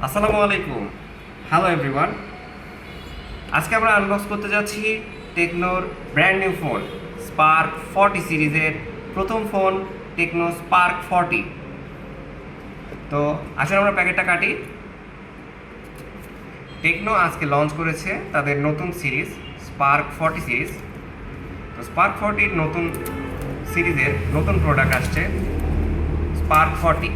আসসালামু আলাইকুম। Hello everyone. আজকে আমরা আনবক্স করতে যাচ্ছি টেকনোর ব্র্যান্ড নিউ ফোন স্পার্ক 40 সিরিজের প্রথম ফোন টেকনো স্পার্ক 40। তো আসলে আমরা প্যাকেটটা কাটি। টেকনো আজকে লঞ্চ করেছে তাদের নতুন সিরিজ স্পার্ক 40 সিরিজ। তো স্পার্ক 40 নতুন সিরিজের নতুন প্রোডাক্ট আসছে স্পার্ক 40।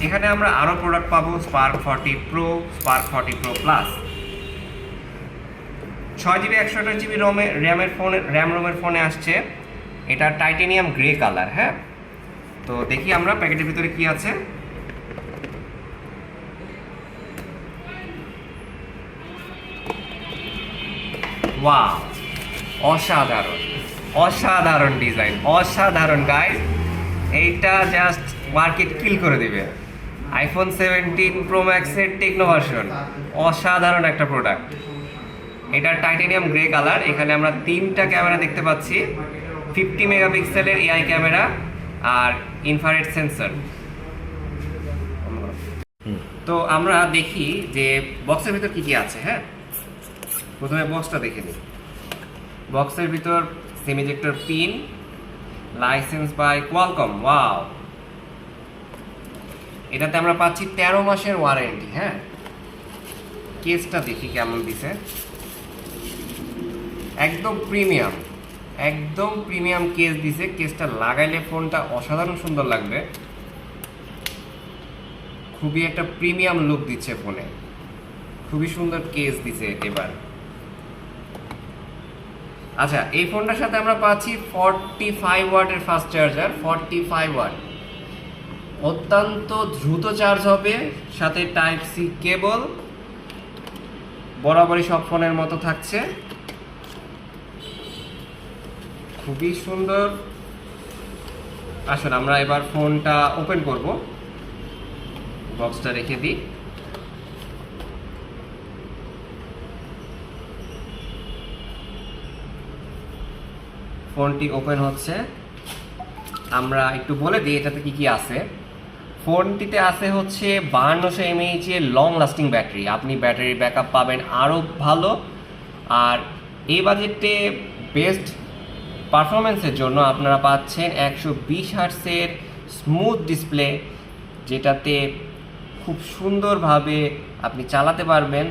এখানে আমরা আরও প্রোডাক্ট পাবো spark 40 pro, spark 40 pro plus. 6GB 128GB র্যামের ফোনে আসছে। এটা টাইটেনিয়াম গ্রে কালার। হ্যাঁ, তো দেখি আমরা প্যাকেটের ভিতরে কি আছে। ওয়াও, অসাধারণ অসাধারণ ডিজাইন, অসাধারণ গাইস। এইটা জাস্ট মার্কেট কিল করে দিবে। আইফোন 17 প্রো ম্যাক্সের টেকনো ভার্সন, অসাধারণ একটা প্রোডাক্ট। এটা টাইটেনিয়াম গ্রে কালার। এখানে আমরা 3টা ক্যামেরা দেখতে পাচ্ছি, 50 মেগাপিক্সেলের এআই ক্যামেরা আর ইনফ্রারেড সেন্সর। তো আমরা দেখি যে বক্সের ভিতর কি কি আছে। হ্যাঁ, প্রথমে বক্সটা দেখে নিই। বক্সের ভিতর sim ejector pin, licence by Qualcomm. Wow, এটাতে আমরা পাচ্ছি 13 মাসের ওয়ারেন্টি। হ্যাঁ, কেসটা দেখি কেমন দিছে। একদম প্রিমিয়াম কেস দিছে। কেসটা লাগাইলে ফোনটা অসাধারণ সুন্দর লাগবে। খুবই একটা প্রিমিয়াম লুক দিচ্ছে ফোনে। খুবই সুন্দর কেস দিছে এবার। আচ্ছা, এই ফোনটার সাথে আমরা পাচ্ছি 45 ওয়াটের ফাস্ট চার্জার। 45 ওয়াট, অত্যন্ত দ্রুত চার্জ হবে। সাথে টাইপ সি কেবল বরাবরই সব ফোনের মতো থাকছে। খুবই সুন্দর। আসুন আমরা এবার ফোনটা ওপেন করব। বক্সটা রেখে দিই। ফোনটি ওপেন হচ্ছে। আমরা একটু বলে দিই এটাতে কি কি আছে। ফোনটিতে আছে হচ্ছে 5200 mAh এর লং লাস্টিং ব্যাটারি। আপনি ব্যাটারি ব্যাকআপ পাবেন আরও ভালো। আর এই বাজেটে বেস্ট পারফরমেন্সের জন্য আপনারা পাচ্ছেন 120 হার্টসের স্মুথ ডিসপ্লে, যেটাতে খুব সুন্দরভাবে আপনি চালাতে পারবেন।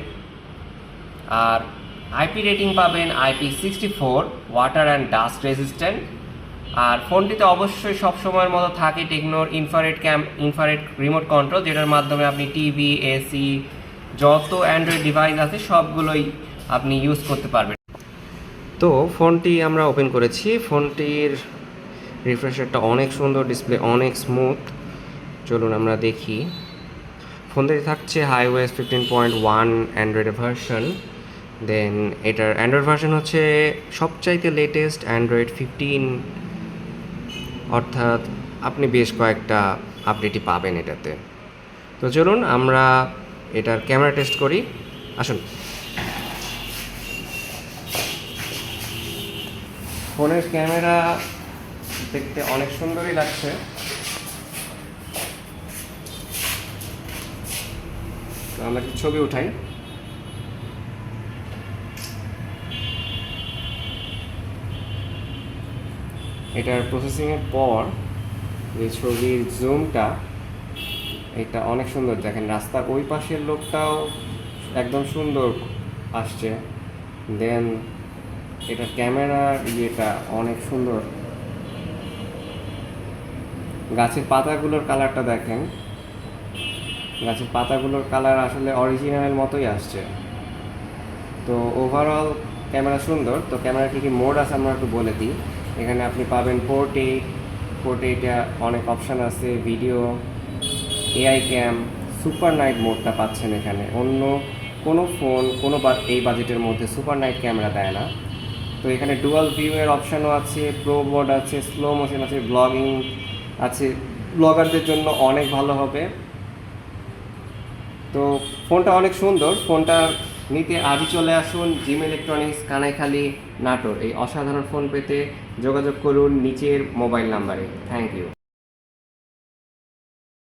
আর আইপি রেটিং পাবেন IP64, water and dust resistant. আর ফোনটিতে অবশ্যই সব সময়ের মতো থাকে টেকনোর ইনফ্রারেড রিমোট কন্ট্রোল, যেটার মাধ্যমে আপনি টিভি, এসি, যত অ্যান্ড্রয়েড ডিভাইস আছে সবগুলোই আপনি ইউজ করতে পারবেন। তো ফোনটি আমরা ওপেন করেছি। ফোনটির রিফ্রেশারটা অনেক সুন্দর, ডিসপ্লে অনেক স্মুথ। চলুন আমরা দেখি। ফোনটিতে থাকছে iOS 15.1 অ্যান্ড্রয়েড ভার্সন। দেন এটার অ্যান্ড্রয়েড ভার্সন হচ্ছে সবচাইতে লেটেস্ট অ্যান্ড্রয়েড 15, অর্থাৎ আপনি বেশ কয়েকটা আপডেটই পাবেন এটাতে। তো চলুন আমরা এটার ক্যামেরা টেস্ট করি। আসুন। ফোনের ক্যামেরা দেখতে অনেক সুন্দরই লাগছে। তো আমরা কিছু ছবি উঠাই। এটার প্রসেসিংয়ের পর যে ছবির জুমটা, এটা অনেক সুন্দর। দেখেন রাস্তার ওই পাশের লোকটাও একদম সুন্দর আসছে। দেন এটার ক্যামেরার ইয়েটা অনেক সুন্দর। গাছের পাতাগুলোর কালারটা দেখেন। গাছের পাতাগুলোর কালার আসলে অরিজিনাল মতোই আসছে। তো ওভারঅল ক্যামেরা সুন্দর। তো ক্যামেরা কী কী মোড আছে আমরা একটু বলে দিই। এখানে আপনি পাবেন পোর্ট্রেটে অনেক অপশান আছে, ভিডিও, এআই ক্যাম, সুপার নাইট মোডটা পাচ্ছেন এখানে। অন্য কোনো ফোন এই বাজেটের মধ্যে সুপার নাইট ক্যামেরা দেয় না। তো এখানে ডুয়াল ভিউয়ের অপশানও আছে, প্রো মোড আছে, স্লো মোশন আছে, ব্লগিং আছে। ব্লগারদের জন্য অনেক ভালো হবে। তো ফোনটা অনেক সুন্দর। ফোনটা নিতে আজই চলে আসুন জিম ইলেকট্রনিক্স, কানাইখালী, নাটোর। এই অসাধারণ ফোন পেতে যোগাযোগ করুন নিচের মোবাইল নাম্বারে। Thank you.